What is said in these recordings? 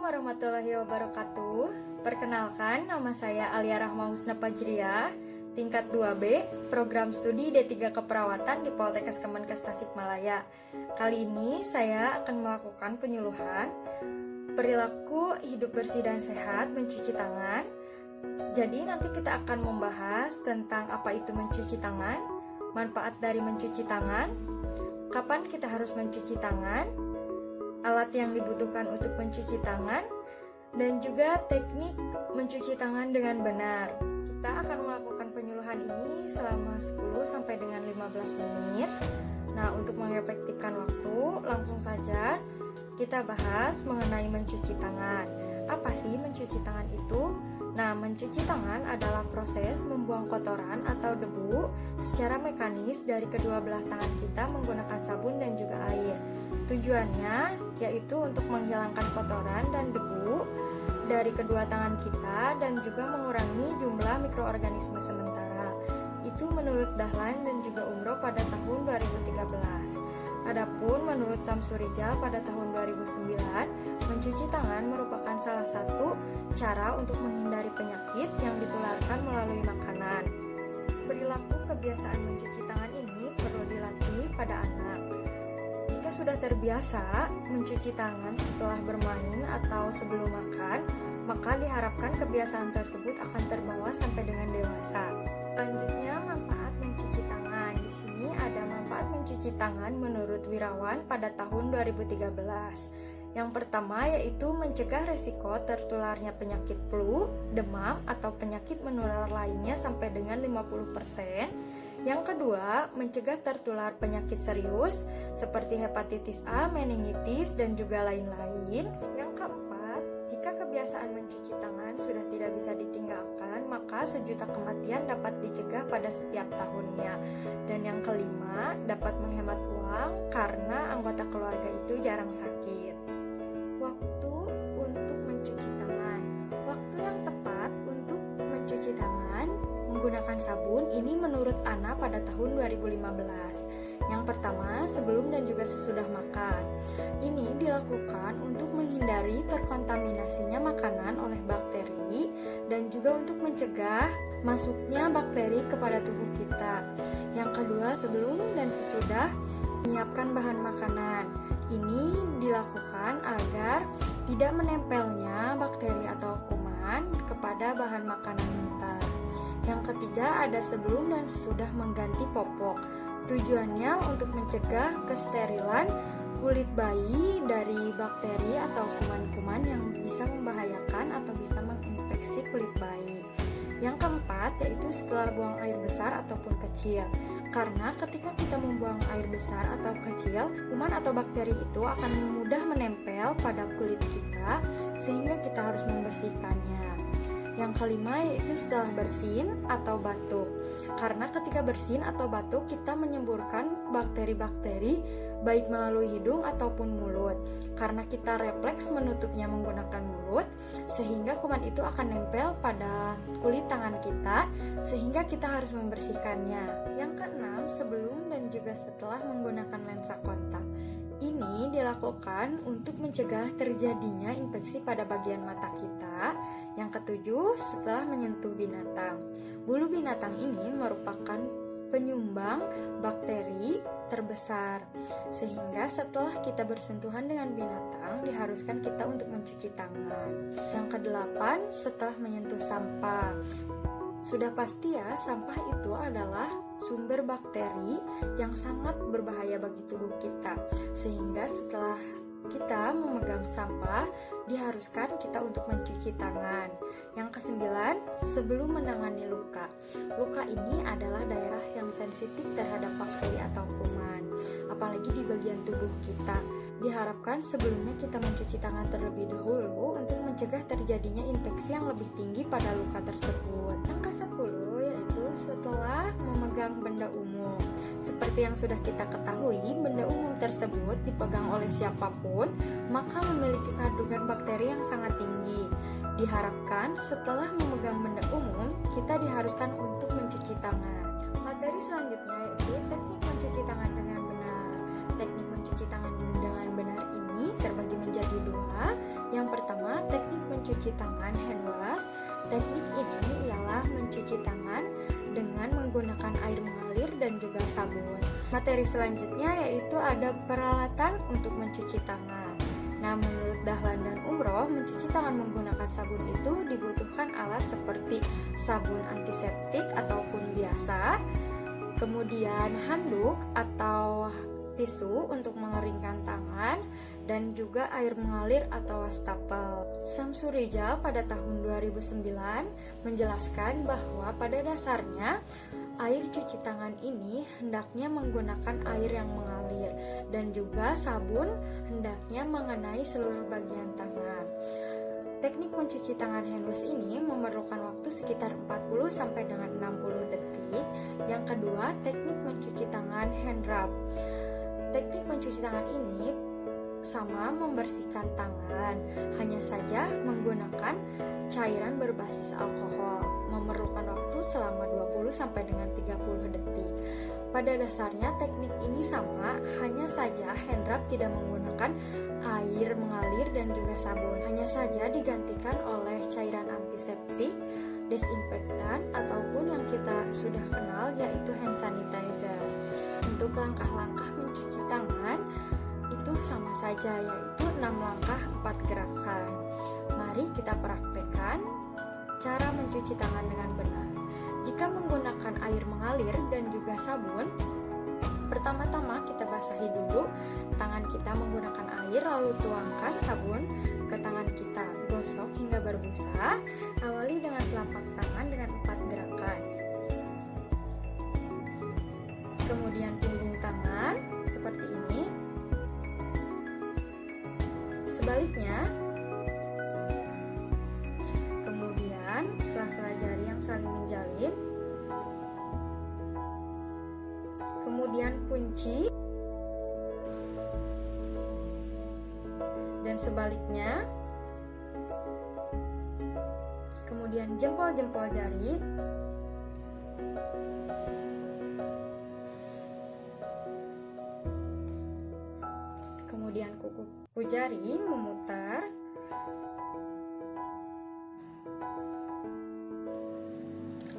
warahmatullahi wabarakatuh. Perkenalkan, nama saya Alia Rahma Husna Fajriah, tingkat 2B, program studi D3 Keperawatan di Poltekkes Kemenkes Tasikmalaya. Kali ini saya akan melakukan penyuluhan perilaku hidup bersih dan sehat mencuci tangan. Jadi nanti kita akan membahas tentang apa itu mencuci tangan, manfaat dari mencuci tangan, kapan kita harus mencuci tangan, alat yang dibutuhkan untuk mencuci tangan, dan juga teknik mencuci tangan dengan benar. Kita akan melakukan penyuluhan ini selama 10 sampai dengan 15 menit. Nah, untuk mengefektifkan waktu, langsung saja kita bahas mengenai mencuci tangan. Apa sih mencuci tangan itu? Nah, mencuci tangan adalah proses membuang kotoran atau debu secara mekanis dari kedua belah tangan kita menggunakan sabun dan juga air. Tujuannya yaitu untuk menghilangkan kotoran dan debu dari kedua tangan kita dan juga mengurangi jumlah mikroorganisme sementara. Itu menurut Dahlan dan juga Umroh pada tahun 2013. Adapun menurut Samsurijal pada tahun 2009, mencuci tangan merupakan salah satu cara untuk menghindari penyakit yang ditularkan melalui makanan. Perilaku kebiasaan mencuci tangan ini perlu dilatih pada anak. Jika sudah terbiasa mencuci tangan setelah bermain atau sebelum makan, maka diharapkan kebiasaan tersebut akan terbawa sampai dengan dewasa. Selanjutnya, manfaat mencuci tangan. Di sini ada manfaat mencuci tangan menurut Wirawan pada tahun 2013. Yang pertama yaitu mencegah resiko tertularnya penyakit flu, demam, atau penyakit menular lainnya sampai dengan 50%. Yang kedua, mencegah tertular penyakit serius seperti hepatitis A, meningitis, dan juga lain-lain. Yang keempat, jika kebiasaan mencuci tangan sudah tidak bisa ditinggalkan, maka 1 juta kematian dapat dicegah pada setiap tahunnya. Dan yang kelima, dapat menghemat uang karena anggota keluarga itu jarang sakit. Waktu untuk mencuci tangan. Waktu yang tepat untuk mencuci tangan menggunakan sabun ini menurut Ana pada tahun 2015. Yang pertama, sebelum dan juga sesudah makan. Ini dilakukan untuk menghindari terkontaminasinya makanan oleh bakteri dan juga untuk mencegah masuknya bakteri kepada tubuh kita. Yang kedua, sebelum dan sesudah menyiapkan bahan makanan. Ini dilakukan agar tidak menempelnya bakteri atau kuman kepada bahan makanan mentah. Yang ketiga, ada sebelum dan sesudah mengganti popok. Tujuannya untuk mencegah kesterilan kulit bayi dari bakteri atau kuman-kuman yang bisa membahayakan atau bisa menginfeksi kulit bayi. Yang keempat, yaitu setelah buang air besar ataupun kecil. Karena ketika kita membuang air besar atau kecil, kuman atau bakteri itu akan mudah menempel pada kulit kita sehingga kita harus membersihkannya. Yang kelima yaitu setelah bersin atau batuk. Karena ketika bersin atau batuk kita menyemburkan bakteri-bakteri baik melalui hidung ataupun mulut. Karena kita refleks menutupnya menggunakan mulut, sehingga kuman itu akan nempel pada kulit tangan kita sehingga kita harus membersihkannya. Yang keenam, sebelum dan juga setelah menggunakan lensa kontak. Ini dilakukan untuk mencegah terjadinya infeksi pada bagian mata kita. Yang ketujuh, setelah menyentuh binatang. Bulu binatang ini merupakan penyumbang bakteri terbesar. Sehingga setelah kita bersentuhan dengan binatang, diharuskan kita untuk mencuci tangan. Yang kedelapan, setelah menyentuh sampah. Sudah pasti ya, sampah itu adalah sumber bakteri yang sangat berbahaya bagi tubuh kita. Sehingga setelah kita memegang sampah, diharuskan kita untuk mencuci tangan. Yang kesembilan, sebelum menangani luka. Luka ini adalah daerah yang sensitif terhadap bakteri atau kuman, apalagi di bagian tubuh kita. Diharapkan sebelumnya kita mencuci tangan terlebih dahulu untuk mencegah terjadinya infeksi yang lebih tinggi pada luka tersebut. Yang ke-10 yaitu setelah memegang benda umum. Seperti yang sudah kita ketahui, benda umum tersebut dipegang oleh siapapun, maka memiliki kandungan bakteri yang sangat tinggi. Diharapkan setelah memegang benda umum, kita diharuskan untuk mencuci tangan. Materi selanjutnya yaitu teknik mencuci tangan dengan benar. Teknik mencuci tangan dengan benar ini terbagi menjadi dua. Yang Yang pertama, teknik mencuci tangan hand wash. Teknik ini ialah mencuci tangan dengan menggunakan air mengalir dan juga sabun. Materi selanjutnya yaitu ada peralatan untuk mencuci tangan. Nah, menurut Dahlan dan Umroh, mencuci tangan menggunakan sabun itu dibutuhkan alat seperti sabun antiseptik ataupun biasa, kemudian handuk atau tisu untuk mengeringkan tangan, dan juga air mengalir atau wastafel. Samsu Rijal pada tahun 2009 menjelaskan bahwa pada dasarnya air cuci tangan ini hendaknya menggunakan air yang mengalir dan juga sabun hendaknya mengenai seluruh bagian tangan. Teknik mencuci tangan hand wash ini memerlukan waktu sekitar 40 sampai dengan 60 detik. Yang kedua, teknik mencuci tangan hand rub. Teknik mencuci tangan ini sama membersihkan tangan, hanya saja menggunakan cairan berbasis alkohol, memerlukan waktu selama 20 sampai dengan 30 detik. Pada dasarnya teknik ini sama, hanya saja hand rub tidak menggunakan air mengalir dan juga sabun, hanya saja digantikan oleh cairan antiseptik, desinfektan, ataupun yang kita sudah kenal yaitu hand sanitizer. Untuk langkah-langkah mencuci tangan itu sama saja, yaitu 6 langkah 4 gerakan. Mari kita praktekkan cara mencuci tangan dengan benar. Jika menggunakan air mengalir dan juga sabun, pertama-tama kita basahi dulu tangan kita menggunakan air, lalu tuangkan sabun ke tangan kita, gosok hingga berbusa. Awali dengan telapak tangan dengan 4 gerakan. Kemudian punggung tangan seperti ini. Sebaliknya, kemudian sela-sela jari yang saling menjalin, kemudian kunci, dan sebaliknya, kemudian jempol-jempol jari, kemudian kuku jari memutar,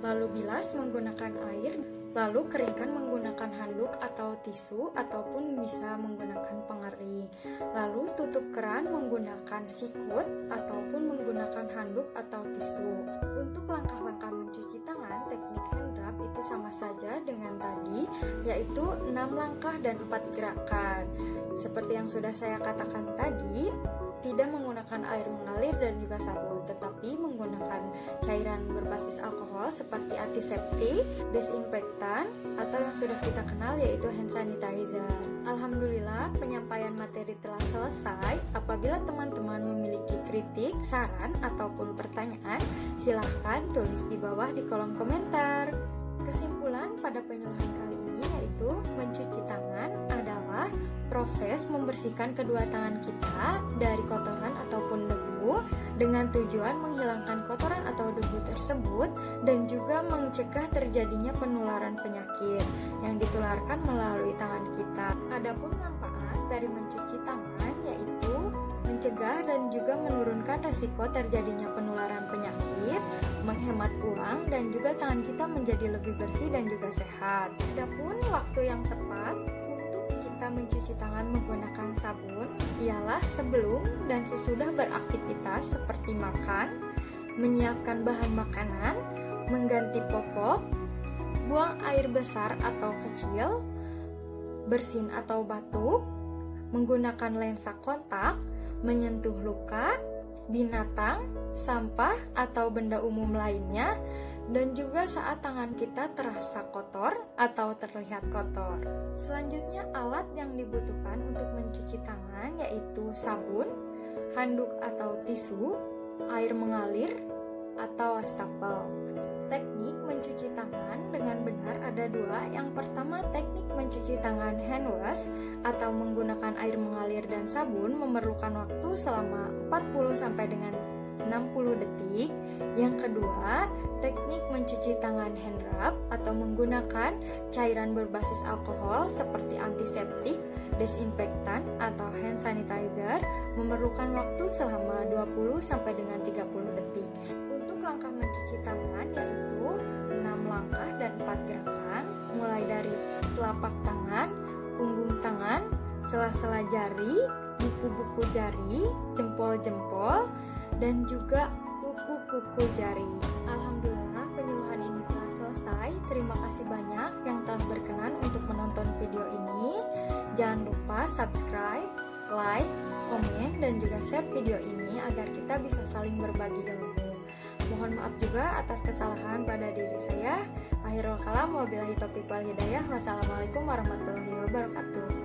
lalu bilas menggunakan air, lalu keringkan menggunakan handuk atau tisu ataupun bisa menggunakan pengering. Lalu tutup keran menggunakan sikut ataupun menggunakan handuk atau tisu. Untuk langkah-langkah mencuci tangan, teknik hand rub itu sama saja dengan tadi, yaitu 6 langkah dan 4 gerakan. Seperti yang sudah saya katakan tadi, tidak menggunakan air mengalir dan juga sabun, tetapi menggunakan cairan berbasis alkohol seperti antiseptik, desinfektan, atau yang sudah kita kenal yaitu hand sanitizer. Alhamdulillah, penyampaian materi telah selesai. Apabila teman-teman memiliki kritik, saran, ataupun pertanyaan, silahkan tulis di bawah di kolom komentar. Kesimpulan pada penyuluhan kali ini yaitu mencuci tangan adalah proses membersihkan kedua tangan kita dari kotoran ataupun debu dengan tujuan menghilangkan kotoran atau debu tersebut dan juga mencegah terjadinya penularan penyakit yang ditularkan melalui tangan kita. Adapun manfaat dari mencuci tangan yaitu mencegah dan juga menurunkan resiko terjadinya penularan penyakit, menghemat uang, dan juga tangan kita menjadi lebih bersih dan juga sehat. Adapun waktu yang tepat untuk kita mencuci tangan menggunakan sabun ialah sebelum dan sesudah beraktivitas seperti makan, menyiapkan bahan makanan, mengganti popok, buang air besar atau kecil, bersin atau batuk, menggunakan lensa kontak, menyentuh luka, binatang, sampah, atau benda umum lainnya, dan juga saat tangan kita terasa kotor atau terlihat kotor. Selanjutnya, alat yang dibutuhkan untuk mencuci tangan yaitu sabun, handuk atau tisu, air mengalir, atau wastafel. Teknik mencuci tangan dengan benar ada 2. Yang pertama, teknik mencuci tangan hand wash atau menggunakan air mengalir dan sabun memerlukan waktu selama 40 sampai dengan 60 detik. Yang kedua, teknik mencuci tangan hand rub atau menggunakan cairan berbasis alkohol seperti antiseptik, desinfektan, atau hand sanitizer memerlukan waktu selama 20 sampai dengan 30 detik. Untuk langkah mencuci tangan yaitu 6 langkah dan 4 gerakan, mulai dari telapak tangan, punggung tangan, sela-sela jari, buku-buku jari, jempol-jempol, dan juga kuku-kuku jari. Alhamdulillah, penyuluhan ini telah selesai. Terima kasih banyak yang telah berkenan untuk menonton video ini. Jangan lupa subscribe, like, komen, dan juga share video ini agar kita bisa saling berbagi ilmu. Mohon maaf juga atas kesalahan pada diri saya. Akhirul kalam, wabillahi taufiq wal hidayah. Wassalamualaikum warahmatullahi wabarakatuh.